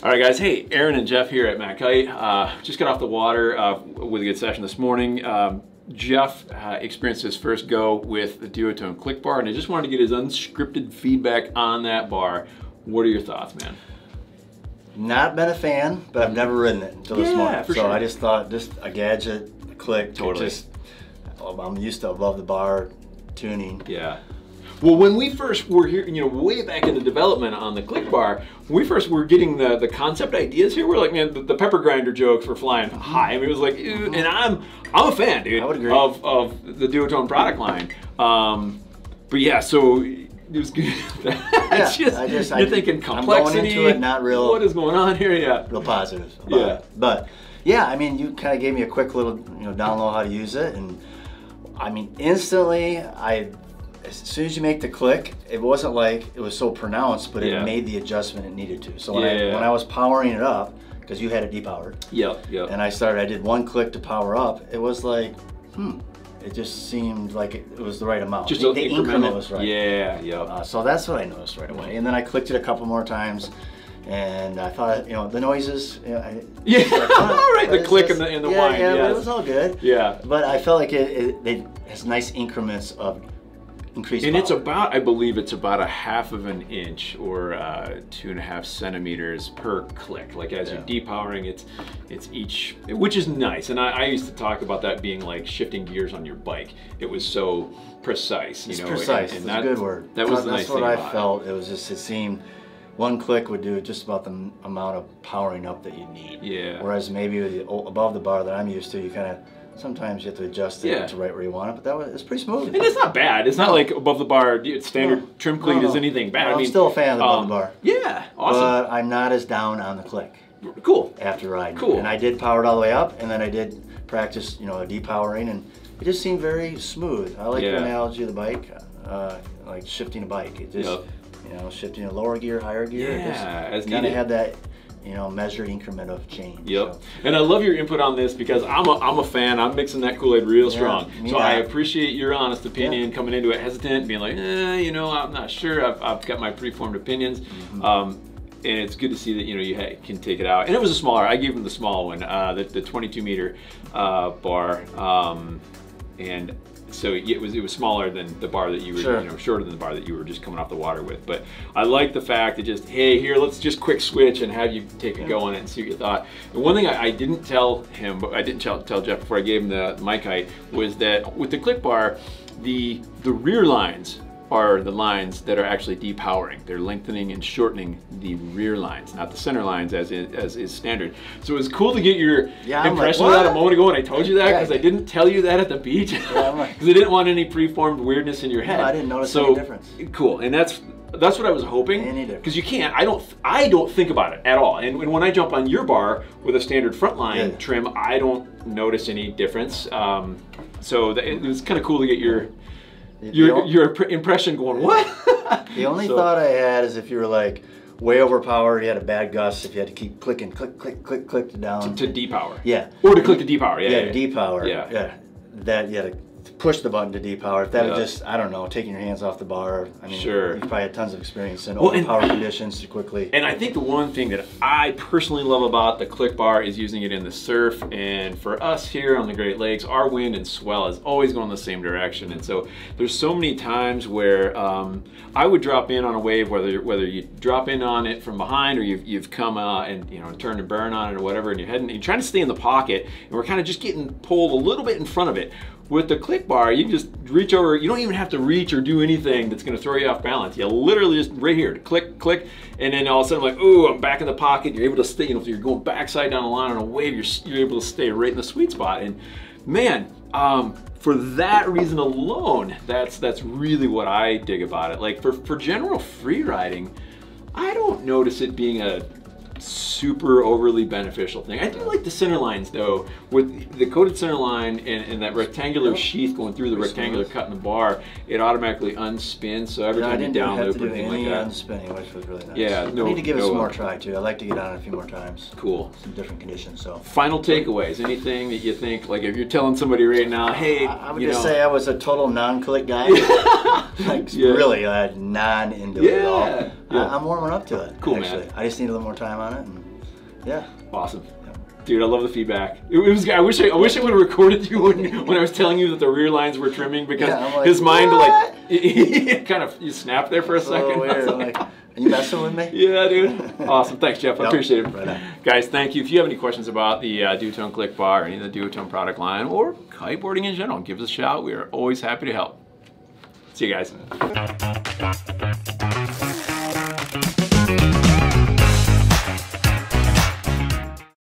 All right, guys. Hey, Aaron and Jeff here at MACkite. Just got off the water with a good session this morning. Jeff experienced his first go with the Duotone click bar, and I just wanted to get his unscripted feedback on that bar. What are your thoughts, man? Not been a fan, but I've never ridden it until this morning. So sure. I just thought, just a gadget, a click. Totally. I'm used to above the bar tuning. Yeah. Well, when we first were here, you know, way back in the development on the click bar, when we first were getting the concept ideas here, we're like, man, the pepper grinder jokes were flying high. I mean, it was like, ew, and I'm a fan, dude, I would agree. of the Duotone product line. But yeah, so it was good. You're thinking complexity. I'm going into it not real. What is going on here? Yeah. Real positive. But yeah, I mean, you kind of gave me a quick little, download how to use it, and I mean, instantly, as soon as you make the click, it wasn't like it was so pronounced, but it made the adjustment it needed to. So when I was powering it up, because you had it depowered, and I did one click to power up, it was like, it just seemed like it was the right amount. Just the increment was right. So so that's what I noticed right away. And then I clicked it a couple more times, and I thought, the noises, right, the click and the whine. Yeah, but it was all good. Yeah. But I felt like it has nice increments of increased and power. it's about, I believe it's about 1/2 of an inch or 2.5 centimeters per click. Like as you're depowering, it's each, which is nice. And I used to talk about that being like shifting gears on your bike. It was so precise, It's precise. And that's a good word. That was the nice thing. That's what I felt. It was just, it seemed one click would do just about the amount of powering up that you need. Yeah. Whereas maybe with above the bar that I'm used to, you kind of, sometimes you have to adjust it to right where you want it, but it's pretty smooth. And it's not bad. It's not like above the bar standard trim cleat is anything bad. I'm still a fan of above the bar. Yeah, awesome. But I'm not as down on the click. Cool. After riding. Cool. And I did power it all the way up, and then I did practice, depowering, and it just seemed very smooth. I like your analogy of the bike, like shifting a bike. It just, shifting a lower gear, higher gear. Yeah, it just kind of had that, measured increment of change. Yep. So. And I love your input on this because I'm a fan. I'm mixing that Kool-Aid real strong. So I appreciate your honest opinion coming into it hesitant, being like, I'm not sure. I've got my preformed opinions. And it's good to see that you can take it out. And it was a smaller. I gave him the small one, the 22 meter bar, and so it was smaller than the bar that you were, shorter than the bar that you were just coming off the water with. But I like the fact that just, hey, here, let's just quick switch and have you take a go on it and see what you thought. And one thing I didn't tell him, but I didn't tell Jeff before I gave him the MACkite, was that with the click bar, the rear lines are the lines that are actually depowering. They're lengthening and shortening the rear lines, not the center lines as is standard. So it was cool to get your impression of that a moment ago, and I told you that because I didn't tell you that at the beach because I didn't want any preformed weirdness in your head. No, I didn't notice any difference. Cool, and that's what I was hoping, because you can't. I don't think about it at all. And when I jump on your bar with a standard frontline trim, I don't notice any difference. So it was kind of cool to get your impression going, what? The only thought I had is if you were like way overpowered, you had a bad gust, if you had to keep clicking, click, click, click, click down. To depower. Yeah. Or to click to depower, to depower. Yeah. That you had to push the button to depower. If that was just, I don't know, taking your hands off the bar. I mean, you've probably had tons of experience in overpower conditions to quickly. And I think the one thing that I personally love about the click bar is using it in the surf. And for us here on the Great Lakes, our wind and swell is always going the same direction. And so there's so many times where I would drop in on a wave, whether you drop in on it from behind or you've come and turned and burn on it or whatever, and you're trying to stay in the pocket, and we're kind of just getting pulled a little bit in front of it. With the click bar, you can just reach over. You don't even have to reach or do anything that's going to throw you off balance. You literally just right here, click, click, and then all of a sudden, like, ooh, I'm back in the pocket. You're able to stay. If you're going backside down the line on a wave, you're able to stay right in the sweet spot. And man, for that reason alone, that's really what I dig about it. Like for general free riding, I don't notice it being a super overly beneficial thing. I do like the center lines though, with the coated center line and that rectangular sheath going through the rectangular cut in the bar, it automatically unspins, so every time you down loop or anything like that. Unspinning, which was really nice. Yeah, I need to give it some more try too. I'd like to get on it a few more times. Cool. Some different conditions. So final takeaways, anything that you think, like if you're telling somebody right now, hey, I would just say I was a total non-click guy. Like really non into it at all. I'm warming up to it. Cool, actually. man. I just need a little more time on it. And Yeah. Awesome. Dude, I love the feedback. It was. I wish I would have recorded you when I was telling you that the rear lines were trimming, because like, his mind what? like kind of you snapped there for a second. Weird. Like, are you messing with me? Yeah, dude. Awesome. Thanks, Jeff. I appreciate it. Right on. Guys, thank you. If you have any questions about the Duotone click bar, any of the Duotone product line, or kiteboarding in general, give us a shout. We are always happy to help. See you guys.